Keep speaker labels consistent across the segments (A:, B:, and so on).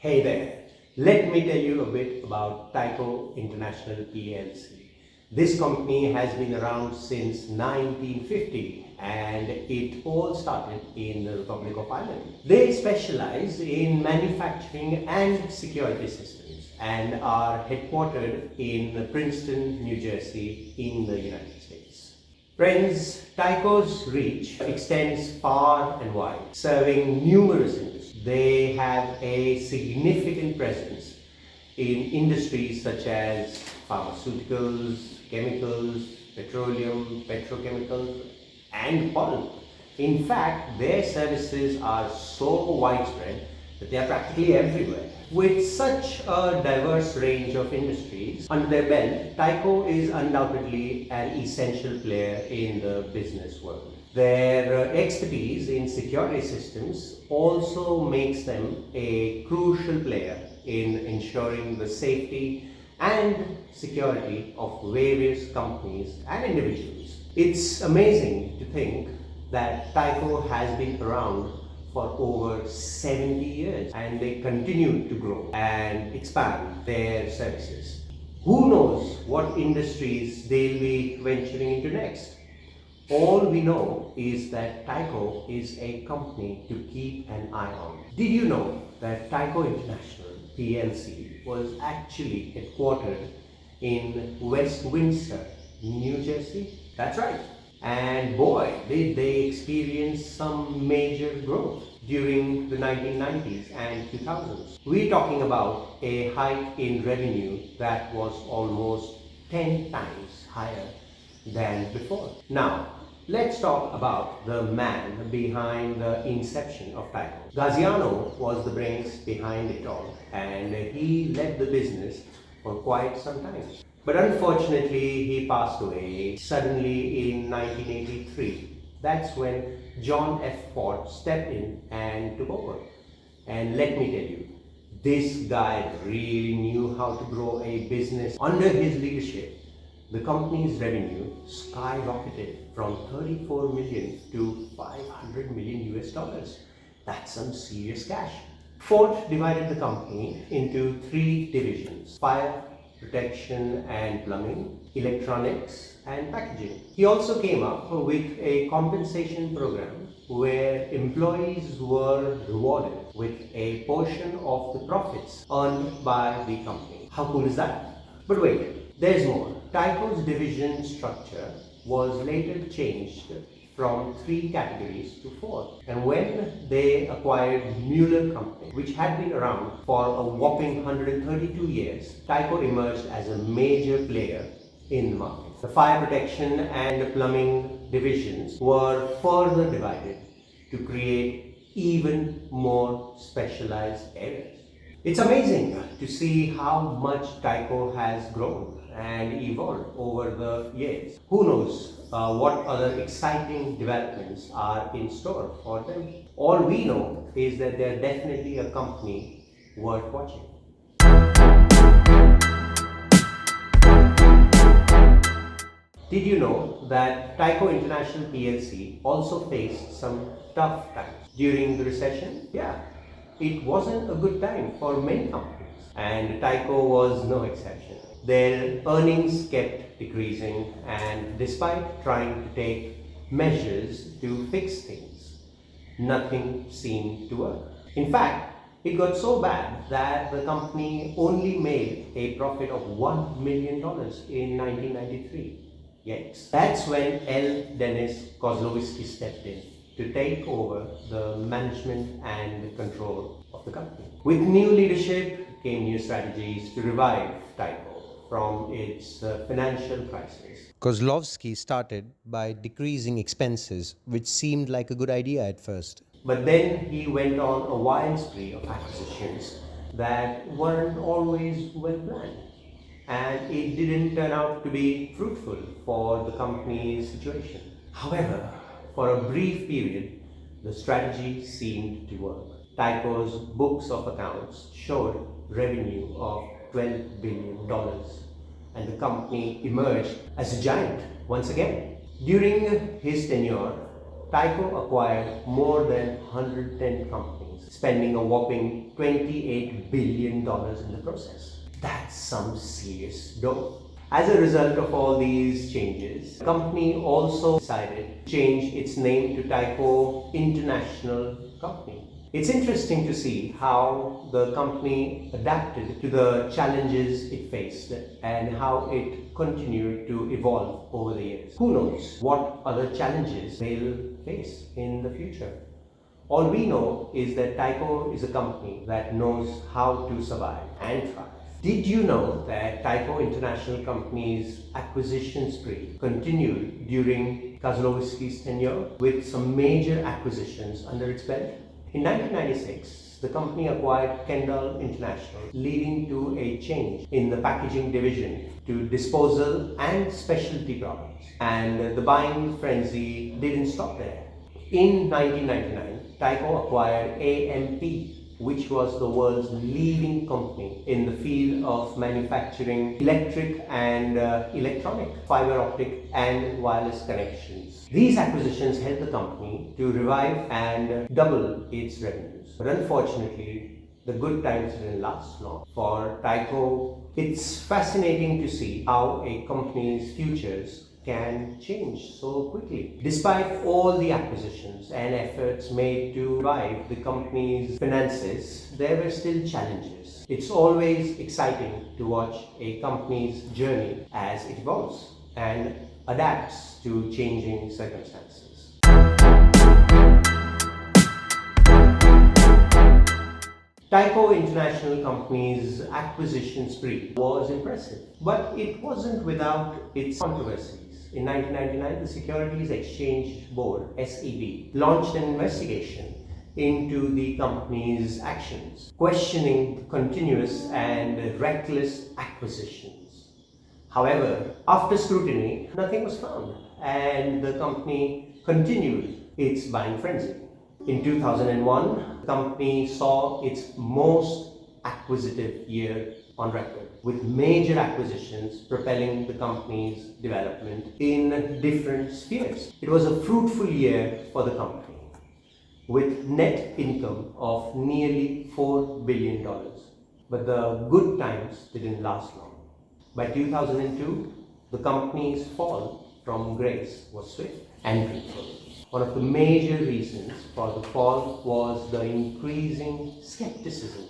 A: Hey there, let me tell you a bit about Tyco International Plc. This company has been around since 1950 and it all started in the Republic of Ireland. They specialize in manufacturing and security systems and are headquartered in Princeton, New Jersey in the United States. Friends, Tyco's reach extends far and wide, serving numerous industries. They have a significant presence in industries such as pharmaceuticals, chemicals, petroleum, petrochemicals, and pulp. In fact, their services are so widespread that they are practically everywhere. With such a diverse range of industries under their belt, Tyco is undoubtedly an essential player in the business world. Their expertise in security systems also makes them a crucial player in ensuring the safety and security of various companies and individuals. It's amazing to think that Tyco has been around for over 70 years and they continue to grow and expand their services. Who knows what industries they'll be venturing into next? All we know is that Tyco is a company to keep an eye on. Did you know that Tyco International Plc was actually headquartered in West Windsor, New Jersey? That's right. And boy, did they experience some major growth during the 1990s and 2000s. We're talking about a hike in revenue that was almost 10 times higher than before. Now, let's talk about the man behind the inception of Tyco. Gaziano was the brains behind it all, and he led the business for quite some time. But unfortunately, he passed away suddenly in 1983. That's when John F. Ford stepped in and took over. And let me tell you, this guy really knew how to grow a business. Under his leadership, the company's revenue skyrocketed from 34 million to 500 million US dollars. That's some serious cash. Ford divided the company into three divisions: fire, protection and plumbing, electronics and packaging. He also came up with a compensation program where employees were rewarded with a portion of the profits earned by the company. How cool is that? But wait, there's more. Tyco's division structure was later changed from three categories to four. And when they acquired Mueller Company, which had been around for a whopping 132 years, Tyco emerged as a major player in the market. The fire protection and plumbing divisions were further divided to create even more specialized areas. It's amazing to see how much Tyco has grown and evolved over the years. Who knows what other exciting developments are in store for them? All we know is that they're definitely a company worth watching. Did you know that Tyco International Plc also faced some tough times during the recession? Yeah, it wasn't a good time for many companies, and Tyco was no exception. Their earnings kept decreasing, and despite trying to take measures to fix things, nothing seemed to work. In fact, it got so bad that the company only made a profit of $1 million in 1993. Yikes. That's when Dennis Kozlowski stepped in to take over the management and control of the company. With new leadership came new strategies to revive Tyco from its financial crisis.
B: Kozlowski started by decreasing expenses, which seemed like a good idea at first.
A: But then he went on a wild spree of acquisitions that weren't always well planned, and it didn't turn out to be fruitful for the company's situation. However, for a brief period, the strategy seemed to work. Tyco's books of accounts showed revenue of $12 billion, and the company emerged as a giant once again. During his tenure, Tyco acquired more than 110 companies companies, spending a whopping $28 billion in the process. That's some serious dough. As a result of all these changes, the company also decided to change its name to Tyco International Company. It's interesting to see how the company adapted to the challenges it faced and how it continued to evolve over the years. Who knows what other challenges they'll face in the future? All we know is that Tyco is a company that knows how to survive and thrive. Did you know that Tyco International Company's acquisition spree continued during Kozlowski's tenure with some major acquisitions under its belt? In 1996, the company acquired Kendall International, leading to a change in the packaging division to disposal and specialty products. And the buying frenzy didn't stop there. In 1999, Tyco acquired AMP, which was the world's leading company in the field of manufacturing electric and electronic, fiber optic and wireless connections. These acquisitions helped the company to revive and double its revenues. But unfortunately, the good times didn't last long for Tyco. It's fascinating to see how a company's futures can change so quickly. Despite all the acquisitions and efforts made to revive the company's finances, there were still challenges. It's always exciting to watch a company's journey as it evolves and adapts to changing circumstances. Tyco International Company's acquisition spree was impressive, but it wasn't without its controversies. In 1999, the Securities Exchange Board, SEB, launched an investigation into the company's actions, questioning continuous and reckless acquisitions. However, after scrutiny, nothing was found, and the company continued its buying frenzy. In 2001, the company saw its most acquisitive year on record, with major acquisitions propelling the company's development in different spheres. It was a fruitful year for the company, with net income of nearly $4 billion. But the good times didn't last long. By 2002, the company's fall from grace was swift and painful. One of the major reasons for the fall was the increasing skepticism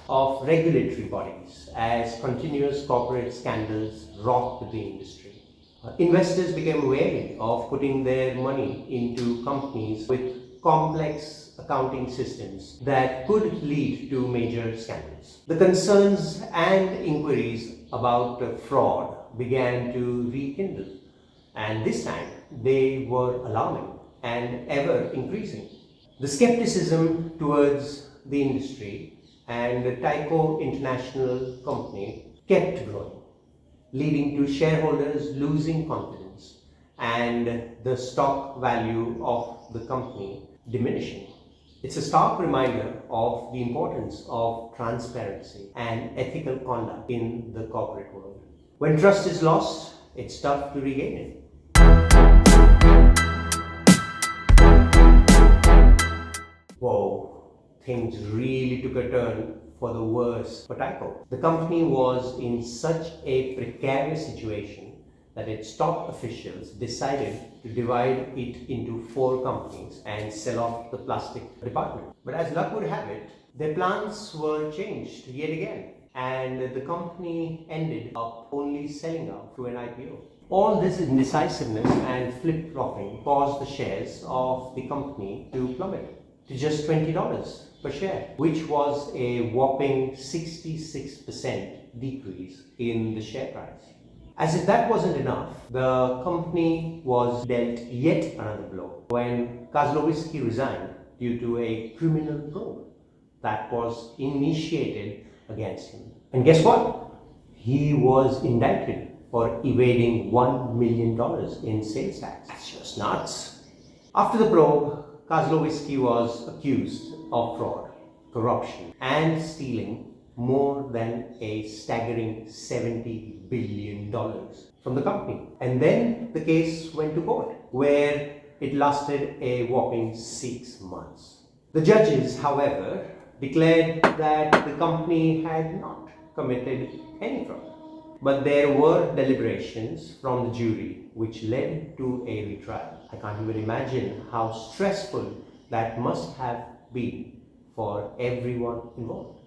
A: of regulatory bodies as continuous corporate scandals rocked the industry. Investors became wary of putting their money into companies with complex accounting systems that could lead to major scandals. The concerns and inquiries about fraud began to rekindle, and this time they were alarming and ever increasing. The skepticism towards the industry and the Tyco International Company kept growing, leading to shareholders losing confidence and the stock value of the company diminishing. It's a stark reminder of the importance of transparency and ethical conduct in the corporate world. When trust is lost, it's tough to regain it. Whoa, things really took a turn for the worse for Tyco. The company was in such a precarious situation that its top officials decided to divide it into 4 companies and sell off the plastic department. But as luck would have it, their plans were changed yet again, and the company ended up only selling out through an IPO. All this indecisiveness and flip-flopping caused the shares of the company to plummet to just $20 per share, which was a whopping 66% decrease in the share price. As if that wasn't enough, the company was dealt yet another blow when Kozlowski resigned due to a criminal probe that was initiated against him. And guess what? He was indicted for evading $1 million in sales tax. It's just nuts. After the probe, Kozlowski was accused of fraud, corruption, and stealing more than a staggering $70 billion from the company. And then the case went to court, where it lasted a whopping 6 months. The judges, however, declared that the company had not committed any fraud. But there were deliberations from the jury which led to a retrial. I can't even imagine how stressful that must have been for everyone involved.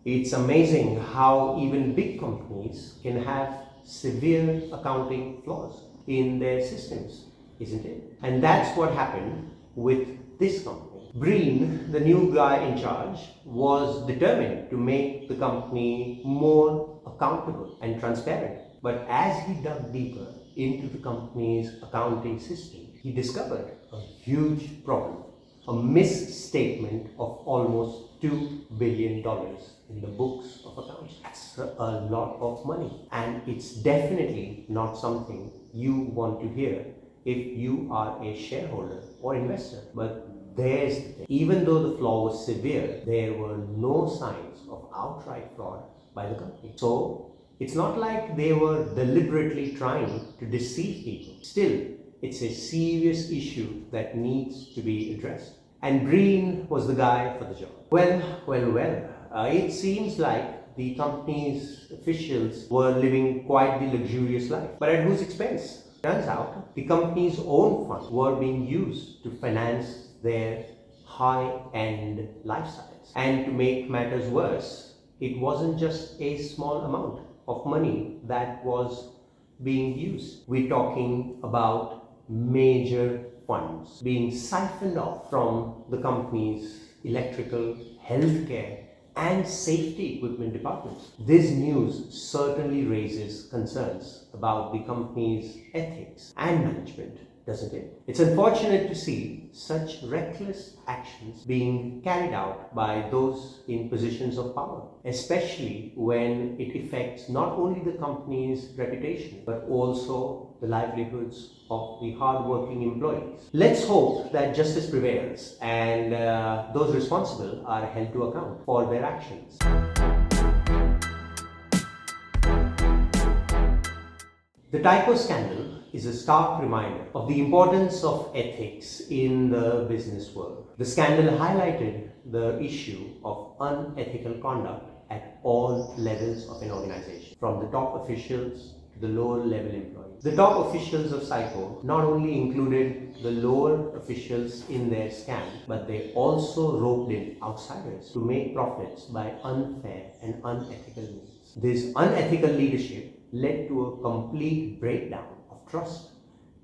A: It's amazing how even big companies can have severe accounting flaws in their systems, isn't it? And that's what happened with this company. Breen, the new guy in charge, was determined to make the company more accountable and transparent. But as he dug deeper into the company's accounting system, he discovered a huge problem. A misstatement of almost $2 billion in the books of accounts. That's a lot of money, and it's definitely not something you want to hear if you are a shareholder or investor. But there's the thing. Even though the flaw was severe, there were no signs of outright fraud by the company. So it's not like they were deliberately trying to deceive people. Still, it's a serious issue that needs to be addressed. And Breen was the guy for the job. Well. It seems like the company's officials were living quite the luxurious life. But at whose expense? Turns out the company's own funds were being used to finance their high-end lifestyles. And to make matters worse, it wasn't just a small amount of money that was being used. We're talking about major funds being siphoned off from the company's electrical, healthcare, and safety equipment departments. This news certainly raises concerns about the company's ethics and management, doesn't it? It's unfortunate to see such reckless actions being carried out by those in positions of power, especially when it affects not only the company's reputation, but also the livelihoods of the hard-working employees. Let's hope that justice prevails and those responsible are held to account for their actions. The Tyco scandal is a stark reminder of the importance of ethics in the business world. The scandal highlighted the issue of unethical conduct at all levels of an organization, from the top officials to the lower level employees. The top officials of Tyco not only included the lower officials in their scam, but they also roped in outsiders to make profits by unfair and unethical means. This unethical leadership led to a complete breakdown of trust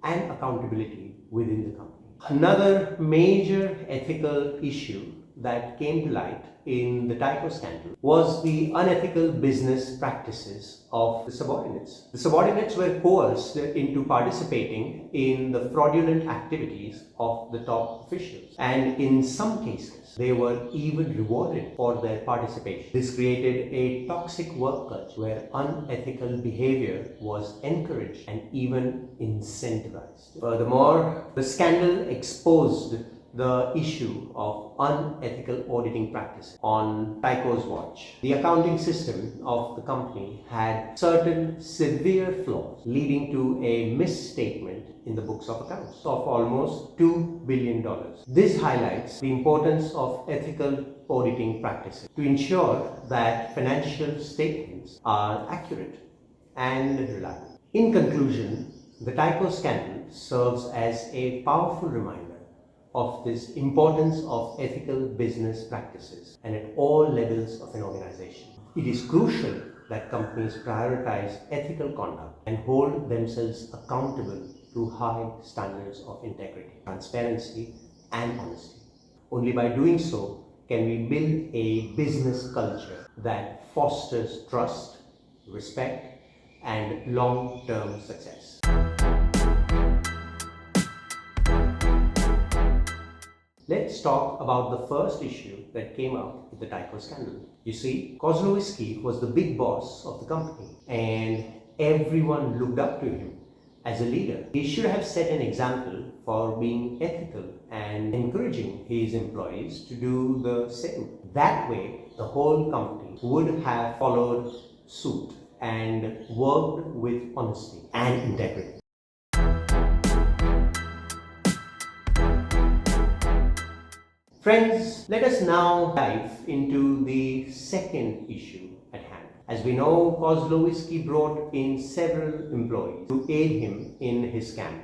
A: and accountability within the company. Another major ethical issue that came to light in the Tyco scandal was the unethical business practices of the subordinates. The subordinates were coerced into participating in the fraudulent activities of the top officials, and in some cases they were even rewarded for their participation. This created a toxic work culture where unethical behavior was encouraged and even incentivized. Furthermore, the scandal exposed the issue of unethical auditing practices on Tyco's watch. The accounting system of the company had certain severe flaws, leading to a misstatement in the books of accounts of almost $2 billion. This highlights the importance of ethical auditing practices to ensure that financial statements are accurate and reliable. In conclusion, the Tyco scandal serves as a powerful reminder of this importance of ethical business practices and at all levels of an organization. It is crucial that companies prioritize ethical conduct and hold themselves accountable to high standards of integrity, transparency, and honesty. Only by doing so can we build a business culture that fosters trust, respect, and long-term success. Let's talk about the first issue that came up with the Tyco scandal. You see, Kozlowski was the big boss of the company and everyone looked up to him as a leader. He should have set an example for being ethical and encouraging his employees to do the same. That way, the whole company would have followed suit and worked with honesty and integrity. Friends, let us now dive into the second issue at hand. As we know, Kozlowski brought in several employees to aid him in his scam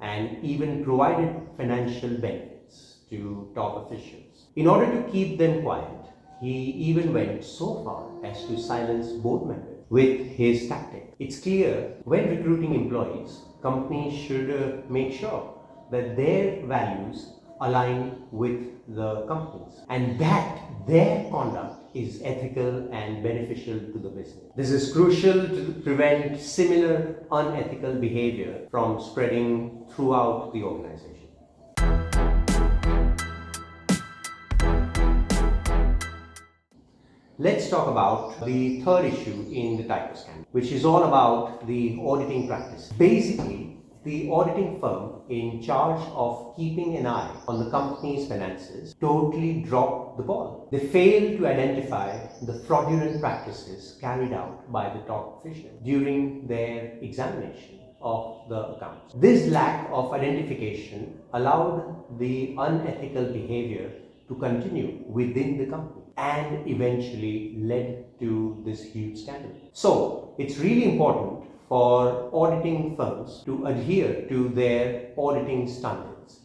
A: and even provided financial benefits to top officials. In order to keep them quiet, he even went so far as to silence board members with his tactic. It's clear when recruiting employees, companies should make sure that their values align with the companies and that their conduct is ethical and beneficial to the business. This is crucial to prevent similar unethical behavior from spreading throughout the organization. Let's talk about the third issue in the Tyco scandal, which is all about the auditing practice. Basically, the auditing firm in charge of keeping an eye on the company's finances totally dropped the ball. They failed to identify the fraudulent practices carried out by the top officials during their examination of the accounts. This lack of identification allowed the unethical behavior to continue within the company and eventually led to this huge scandal. So, it's really important for auditing firms to adhere to their auditing standards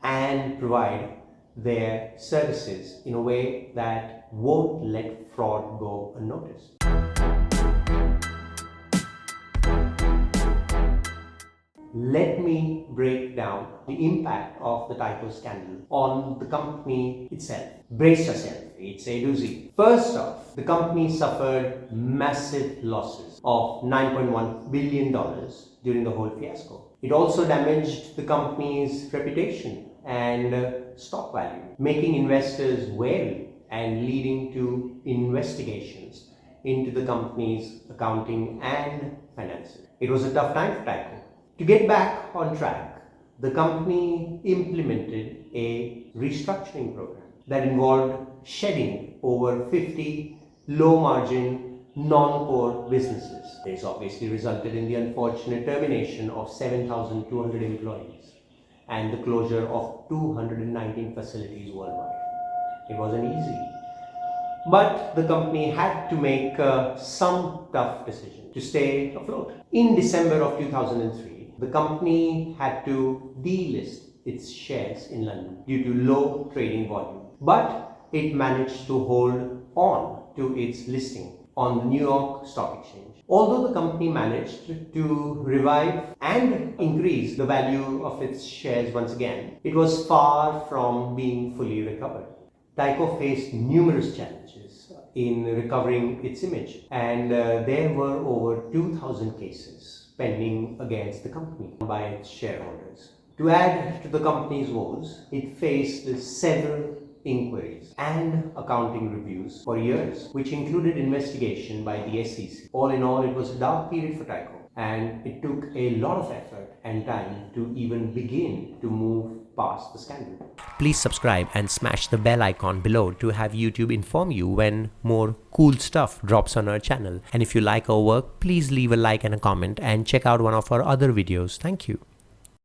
A: and provide their services in a way that won't let fraud go unnoticed. Let me break down the impact of the Tyco scandal on the company itself. Brace yourself, it's A to Z. First off, the company suffered massive losses of $9.1 billion during the whole fiasco. It also damaged the company's reputation and stock value, making investors wary and leading to investigations into the company's accounting and finances. It was a tough time for Tyco. To get back on track, the company implemented a restructuring program that involved shedding over 50 low-margin, non-core businesses. This obviously resulted in the unfortunate termination of 7,200 employees and the closure of 219 facilities worldwide. It wasn't easy, but the company had to make some tough decisions to stay afloat. In December of 2003, the company had to delist its shares in London due to low trading volume, but it managed to hold on to its listing on the New York Stock Exchange. Although the company managed to revive and increase the value of its shares once again, it was far from being fully recovered. Tyco faced numerous challenges in recovering its image, and there were over 2,000 cases pending against the company by its shareholders. To add to the company's woes, it faced several inquiries and accounting reviews for years, which included investigation by the SEC. All in all, it was a dark period for Tyco, and it took a lot of effort and time to even begin to move past the scandal.
B: Please subscribe and smash the bell icon below to have YouTube inform you when more cool stuff drops on our channel. And if you like our work, please leave a like and a comment and check out one of our other videos. Thank you.